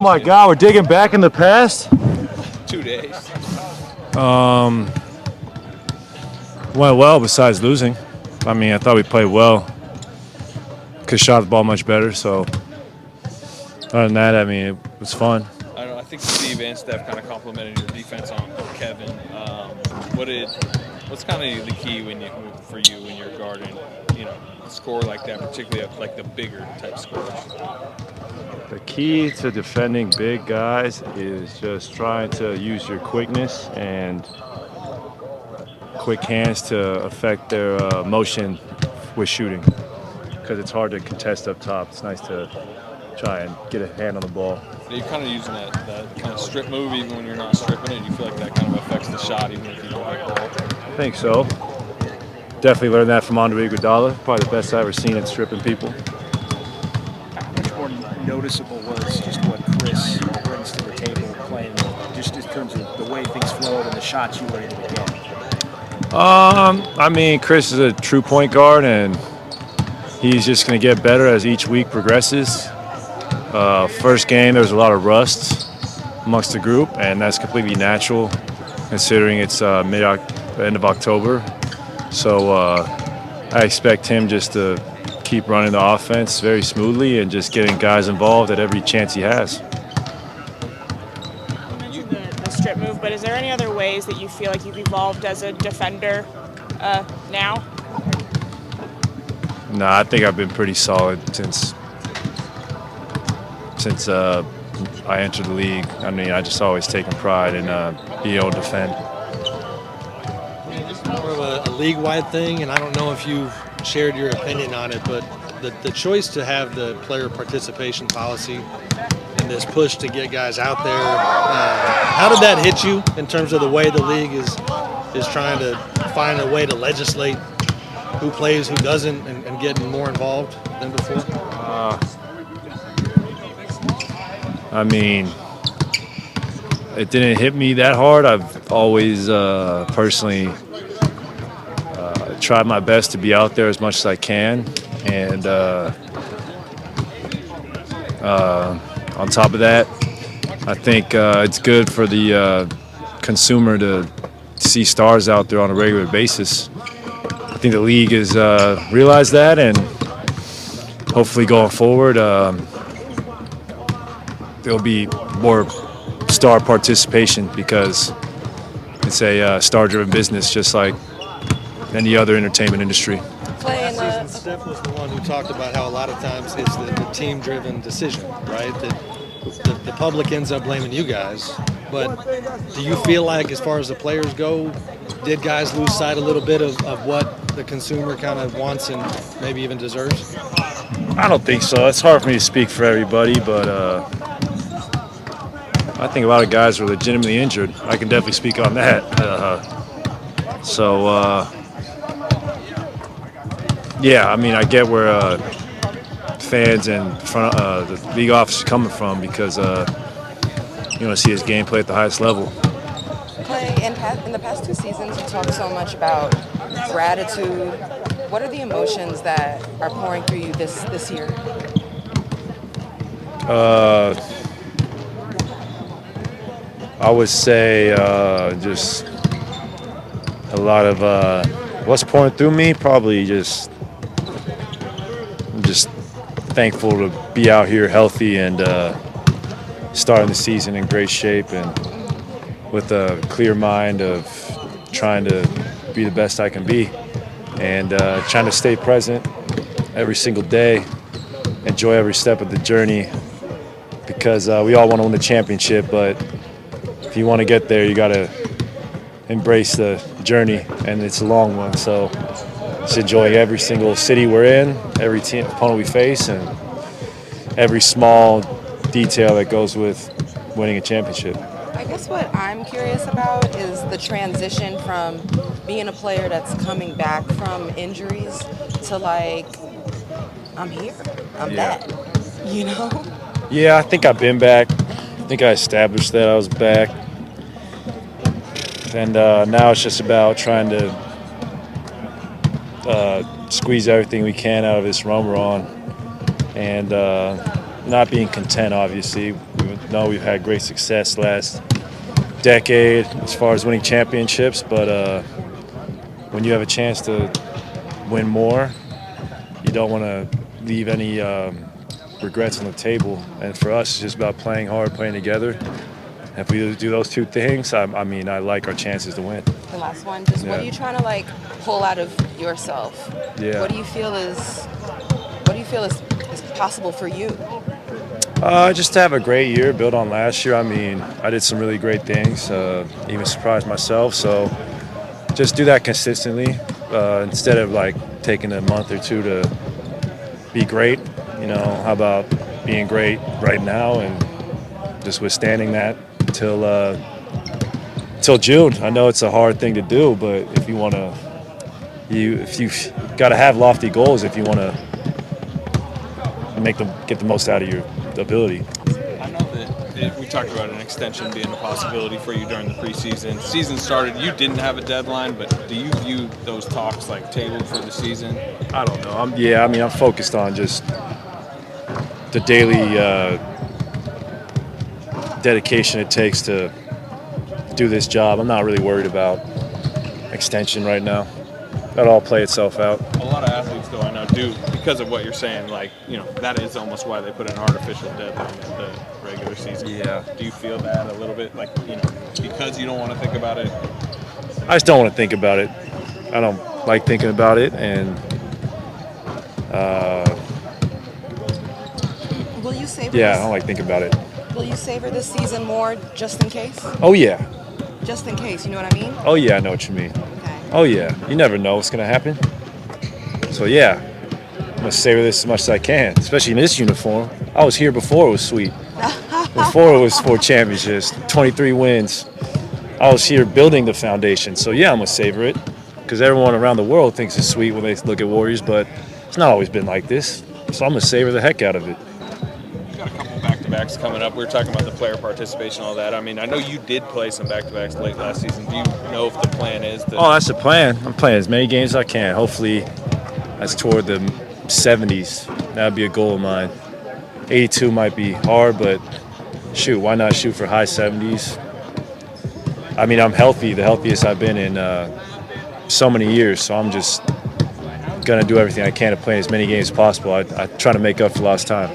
Oh my God, we're digging back in the past? 2 days. Went well besides losing. I mean, I thought we played well. Could shot the ball much better, so other than that, I mean, it was fun. I don't know, I think Steve and Steph kind of complimented your defense on Kevin. What's kind of the key for you when you're guarding, a score like that, particularly like the bigger type scores? The key to defending big guys is just trying to use your quickness and quick hands to affect their motion with shooting, because it's hard to contest up top. It's nice to try and get a hand on the ball. You're kind of using that kind of strip move even when you're not stripping it. You feel like that kind of affects the shot even if you don't have the ball? I think so. Definitely learned that from Andre Iguodala. Probably the best I've ever seen at stripping people. How much more noticeable was just what Chris brings to the table playing, just in terms of the way things flowed and the shots you were able to get? I mean, Chris is a true point guard, and he's just going to get better as each week progresses. First game, there was a lot of rust amongst the group, and that's completely natural considering it's end of October. So I expect him just to keep running the offense very smoothly and just getting guys involved at every chance he has. You mentioned the strip move, but is there any other ways that you feel like you've evolved as a defender now? No, I think I've been pretty solid since I entered the league. I mean, I just always taken pride in being able to defend. It's more of a league-wide thing, and I don't know if you've shared your opinion on it, but the choice to have the player participation policy and this push to get guys out there, how did that hit you in terms of the way the league is trying to find a way to legislate who plays, who doesn't, and getting more involved than before? I mean, it didn't hit me that hard. I've always personally tried my best to be out there as much as I can. And on top of that, I think it's good for the consumer to see stars out there on a regular basis. I think the league has realized that, and hopefully going forward, there'll be more star participation because it's a star-driven business just like any other entertainment industry. Klay, And Steph was the one who talked about how a lot of times it's the team-driven decision, right? That the public ends up blaming you guys. But do you feel like, as far as the players go, did guys lose sight a little bit of what the consumer kind of wants and maybe even deserves? I don't think so. It's hard for me to speak for everybody, but I think a lot of guys were legitimately injured. I can definitely speak on that. Yeah, I mean, I get where fans and the league office are coming from because you want to see his game play at the highest level. Klay, in the past 2 seasons, you talked so much about gratitude. What are the emotions that are pouring through you this year? I would say just a lot of what's pouring through me. Probably I'm just thankful to be out here healthy and starting the season in great shape and with a clear mind of trying to be the best I can be and trying to stay present every single day, enjoy every step of the journey because we all want to win the championship, but if you want to get there, you got to embrace the journey, and it's a long one. So just enjoying every single city we're in, every team opponent we face, and every small detail that goes with winning a championship. I guess what I'm curious about is the transition from being a player that's coming back from injuries to like, I'm here, I'm back, you know? Yeah, I think I've been back. I think I established that I was back. And now it's just about trying to squeeze everything we can out of this run we're on. And not being content, obviously. We know we've had great success last decade as far as winning championships, but when you have a chance to win more, you don't want to leave any regrets on the table. And for us, it's just about playing hard, playing together. If we do those two things, I mean, I like our chances to win. The last one, just what are you trying to like pull out of yourself? Yeah. What do you feel is possible for you? Just to have a great year, build on last year. I mean, I did some really great things, even surprised myself. So just do that consistently instead of like taking a month or two to be great. You know, how about being great right now and just withstanding that till June. I know it's a hard thing to do, but if you want to, if you've got to have lofty goals if you want to get the most out of your ability. I know that we talked about an extension being a possibility for you during the preseason. Season started, you didn't have a deadline, but do you view those talks like tabled for the season? I don't know. I'm focused on just the daily dedication it takes to do this job. I'm not really worried about extension right now. That'll all play itself out. A lot of athletes, though, I know, do, because of what you're saying, like, you know, that is almost why they put an artificial deadline in the regular season. Yeah. Do you feel that a little bit, like, you know, because you don't want to think about it? I just don't want to think about it. I don't like thinking about it, and Will you savor I don't like thinking about it. Will you savor this season more just in case? Oh, yeah. Just in case, you know what I mean? Oh, yeah, I know what you mean. Okay. Oh, yeah. You never know what's going to happen. So, yeah, I'm going to savor this as much as I can, especially in this uniform. I was here before it was sweet. Before it was 4 championships, 23 wins. I was here building the foundation. So, yeah, I'm going to savor it because everyone around the world thinks it's sweet when they look at Warriors, but it's not always been like this. So I'm going to savor the heck out of it. Got a couple back-to-backs coming up. We were talking about the player participation, all that. I mean, I know you did play some back-to-backs late last season. Do you know if the plan is to... Oh, that's the plan. I'm playing as many games as I can. Hopefully, that's toward the 70s. That would be a goal of mine. 82 might be hard, but shoot, why not shoot for high 70s? I mean, I'm healthy, the healthiest I've been in so many years, so I'm just going to do everything I can to play as many games as possible. I try to make up for lost time.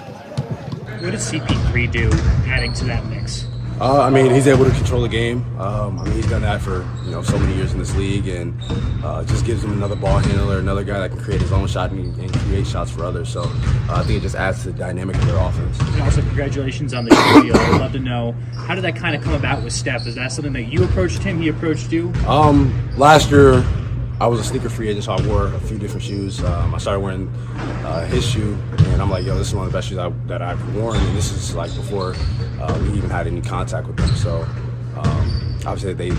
What does CP3 do adding to that mix? I mean, he's able to control the game. I mean, he's done that for so many years in this league, and just gives him another ball handler, another guy that can create his own shot and create shots for others. So I think it just adds to the dynamic of their offense. And also, congratulations on the deal. I'd love to know, how did that kind of come about with Steph? Is that something that you approached him, he approached you? Last year, I was a sneaker free agent, so I wore a few different shoes. I started wearing his shoe, and I'm like, yo, this is one of the best shoes that I've worn, and this is like before we even had any contact with them. So obviously they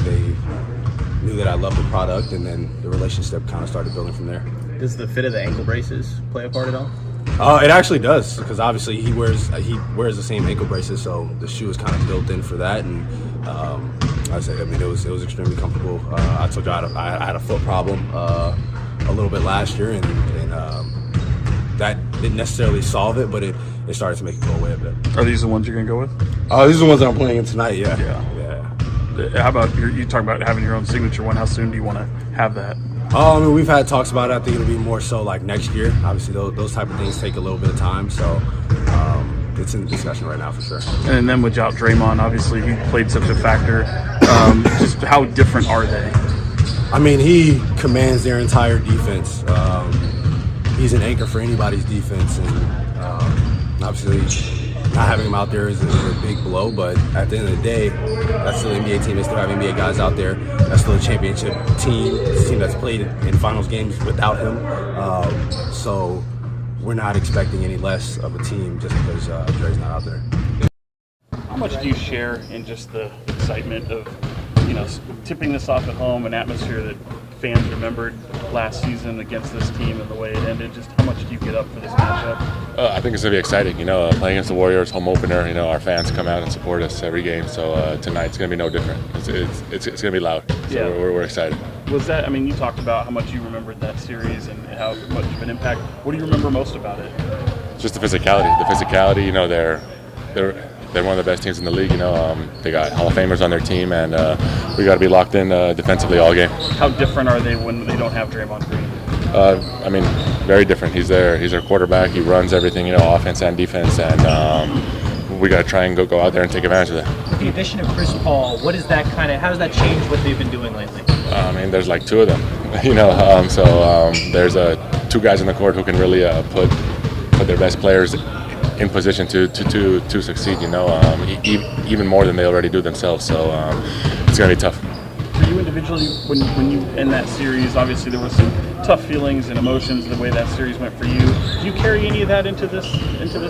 knew that I loved the product, and then the relationship kind of started building from there. Does the fit of the ankle braces play a part at all? It actually does, because obviously he wears the same ankle braces, so the shoe is kind of built in for that. And it was extremely comfortable. I told you I had a foot problem a little bit last year, and that didn't necessarily solve it, but it started to make it go away a bit. Are these the ones you're gonna go with? These are the ones that I'm playing in tonight. Yeah. How about you talking about having your own signature one? How soon do you want to have that? I mean, we've had talks about it. I think it'll be more so like next year. Obviously, those type of things take a little bit of time, so it's in the discussion right now for sure. And then without Draymond, obviously he played such a factor. Just how different are they? I mean, he commands their entire defense. He's an anchor for anybody's defense, and obviously not having him out there is a big blow, but at the end of the day, that's still an NBA team. They still have NBA guys out there. That's still a championship team. It's a team that's played in finals games without him. So we're not expecting any less of a team just because Dre's not out there. How much do you share in just the excitement of, tipping this off at home, an atmosphere that fans remembered last season against this team and the way it ended? Just how much do you get up for this matchup? I think it's going to be exciting. Playing against the Warriors, home opener, our fans come out and support us every game. So tonight's going to be no different. It's going to be loud. So we're excited. Was that, you talked about how much you remembered that series and how much of an impact. What do you remember most about it? Just the physicality. They're one of the best teams in the league. They got Hall of Famers on their team, and we got to be locked in defensively all game. How different are they when they don't have Draymond Green? Very different. He's their quarterback. He runs everything, offense and defense, and we got to try and go out there and take advantage of that. With the addition of Chris Paul, how does that change what they've been doing lately? There's like two of them, so there's two guys on the court who can really put their best players in position to succeed, even more than they already do themselves. So it's going to be tough. For you individually, when you end that series, obviously there was some tough feelings and emotions the way that series went for you. Do you carry any of that into this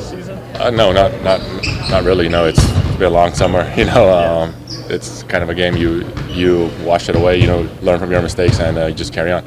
season? No, not really. No, it's been a long summer. It's kind of a game you wash it away. Learn from your mistakes and you just carry on.